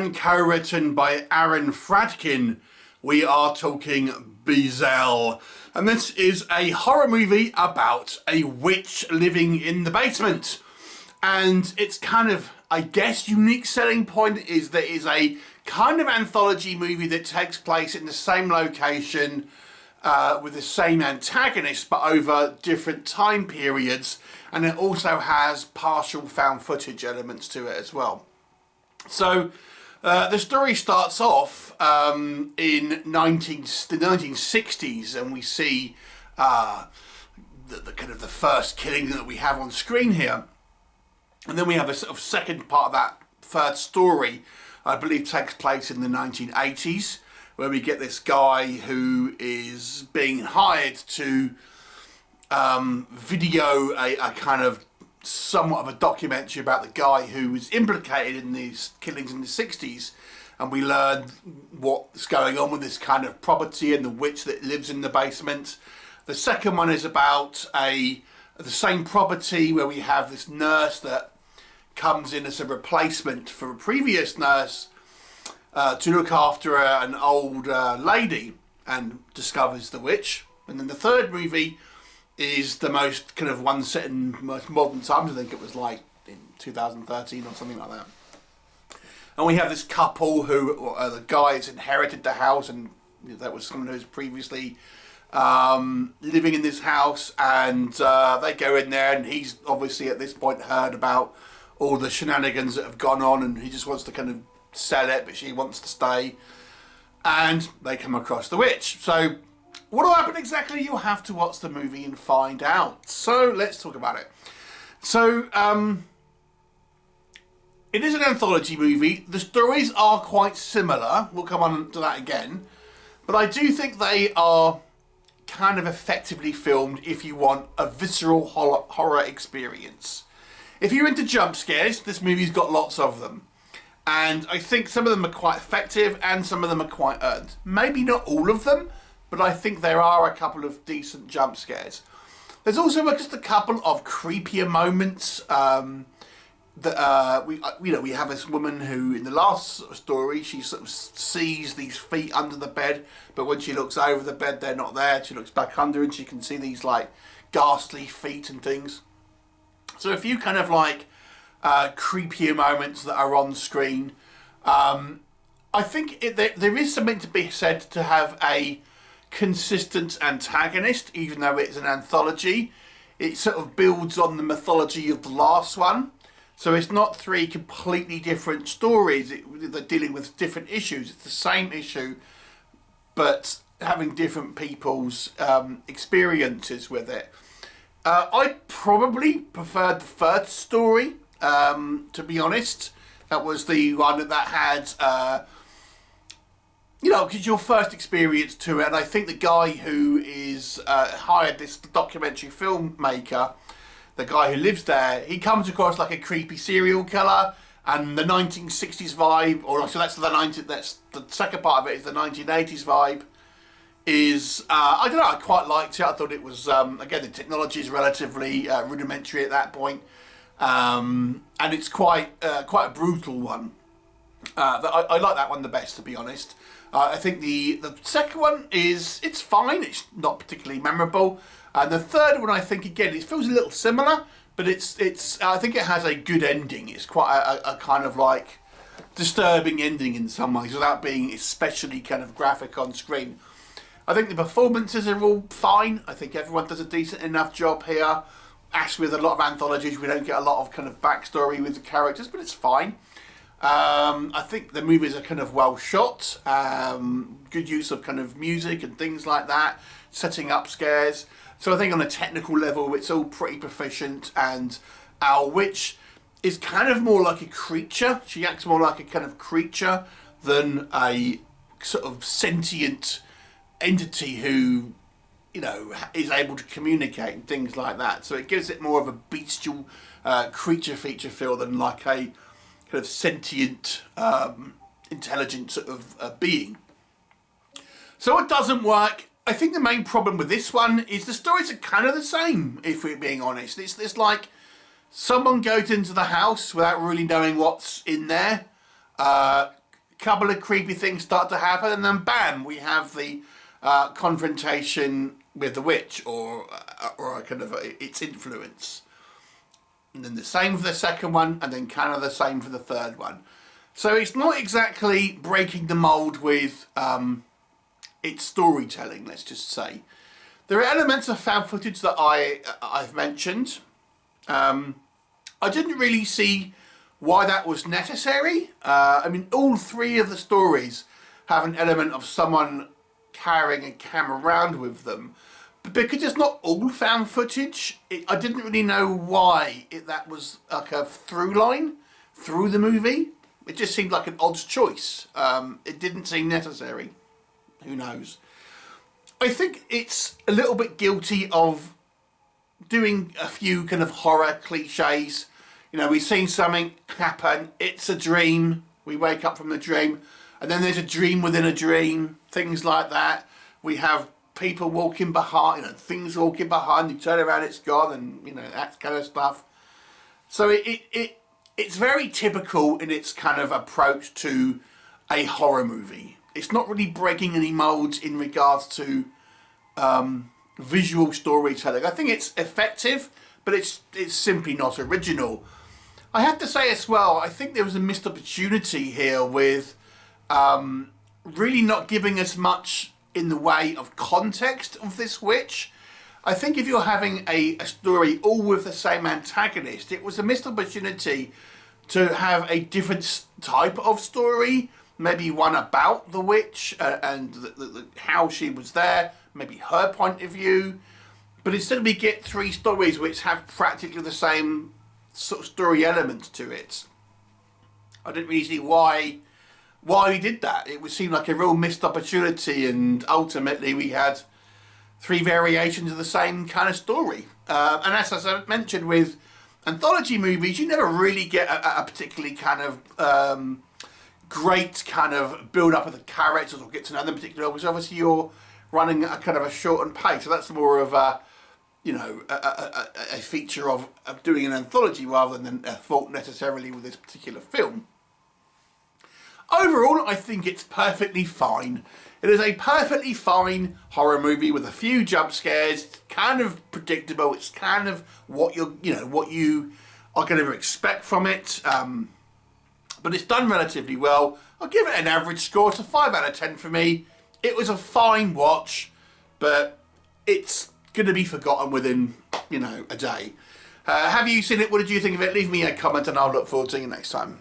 and co-written by Aaran. We are talking Beezel. And this is a horror movie about a witch living in the basement. And it's kind of, I guess, unique selling point is that it's a kind of anthology movie that takes place in the same location with the same antagonist but over different time periods, and it also has partial found footage elements to it as well. So the story starts off in the 1960s, and we see the kind of the first killing that we have on screen here. And then we have a sort of second part of that third story, I believe takes place in the 1980s, where we get this guy who is being hired to video a kind of somewhat of a documentary about the guy who was implicated in these killings in the 60s. And we learn what's going on with this kind of property and the witch that lives in the basement. The second one is about the same property where we have this nurse that comes in as a replacement for a previous nurse to look after an old lady and discovers the witch. And then the third movie is the most kind of one set in most modern times. I think it was like in 2013 or something like that. And we have this couple who, the guy has inherited the house, and that was someone who was previously living in this house, and they go in there, and he's obviously at this point heard about all the shenanigans that have gone on, and he just wants to kind of sell it, but she wants to stay, and they come across the witch. So what will happen exactly? You'll have to watch the movie and find out. So let's talk about it. So it is an anthology movie. The stories are quite similar. We'll come on to that again, but I do think they are kind of effectively filmed if you want a visceral horror experience. If you're into jump scares, this movie's got lots of them. And I think some of them are quite effective and some of them are quite earned. Maybe not all of them, but I think there are a couple of decent jump scares. There's also just a couple of creepier moments. We have this woman who, in the last story, she sort of sees these feet under the bed, but when she looks over the bed, they're not there. She looks back under and she can see these like ghastly feet and things. So a few kind of like creepier moments that are on screen. I think there is something to be said to have a consistent antagonist, even though it's an anthology. It sort of builds on the mythology of the last one. So it's not three completely different stories. They're dealing with different issues. It's the same issue, but having different people's experiences with it. I probably preferred the third story, to be honest. That was the one that had, because your first experience to it. And I think the guy who is hired this documentary filmmaker, the guy who lives there, he comes across like a creepy serial killer, and the 1960s vibe, so that's the second part of it is the 1980s vibe. Is I don't know, I quite liked it. I thought it was again, the technology is relatively rudimentary at that point, and it's quite a brutal one. I like that one the best, to be honest. I think the second one it's fine. It's not particularly memorable. And the third one, I think, again, it feels a little similar, but it's I think it has a good ending. It's quite a kind of like disturbing ending in some ways, without being especially kind of graphic on screen. I think the performances are all fine. I think everyone does a decent enough job here. As with a lot of anthologies, we don't get a lot of kind of backstory with the characters, but it's fine. I think the movies are kind of well shot. Good use of kind of music and things like that, setting up scares. So I think on a technical level, it's all pretty proficient. And our witch is kind of more like a creature. She acts more like a kind of creature than a sort of sentient entity who, is able to communicate and things like that. So it gives it more of a bestial creature feature feel than like a kind of sentient, intelligent sort of being. So it doesn't work. I think the main problem with this one is the stories are kind of the same, if we're being honest. It's like someone goes into the house without really knowing what's in there, couple of creepy things start to happen, and then bam, we have the confrontation with the witch, or a kind of its influence. And then the same for the second one, and then kind of the same for the third one. So it's not exactly breaking the mould with its storytelling, let's just say. There are elements of found footage that I've mentioned. I didn't really see why that was necessary. I mean, all three of the stories have an element of someone carrying a camera around with them. But because it's not all found footage, I didn't really know why that was like a through line through the movie. It just seemed like an odd choice. It didn't seem necessary. Who knows? I think it's a little bit guilty of doing a few kind of horror cliches. You know, we've seen something happen, it's a dream, we wake up from the dream, and then there's a dream within a dream, things like that. We have people walking behind, you know, things walking behind, you turn around, it's gone, and, you know, that kind of stuff. So it's very typical in its kind of approach to a horror movie. It's not really breaking any molds in regards to visual storytelling. I think it's effective, but it's simply not original. I have to say as well, I think there was a missed opportunity here with really not giving us much in the way of context of this witch. I think if you're having a story all with the same antagonist, it was a missed opportunity to have a different type of story, maybe one about the witch and how she was there, maybe her point of view. But instead we get three stories which have practically the same sort of story elements to it. I didn't really see why he did that. It would seem like a real missed opportunity, and ultimately we had three variations of the same kind of story. And as I mentioned with anthology movies, you never really get a particularly kind of great kind of build up of the characters or get to know them particularly, because obviously you're running a kind of a shortened pace. So that's more of a, you know, a feature of doing an anthology rather than a fault necessarily with this particular film. Overall, I think it's perfectly fine. It is a perfectly fine horror movie with a few jump scares. It's kind of predictable. It's kind of what what you are going to expect from it. But it's done relatively well. I'll give it an average score. It's a 5 out of 10 for me. It was a fine watch, but it's going to be forgotten within, you know, a day. Have you seen it? What did you think of it? Leave me a comment and I'll look forward to seeing you next time.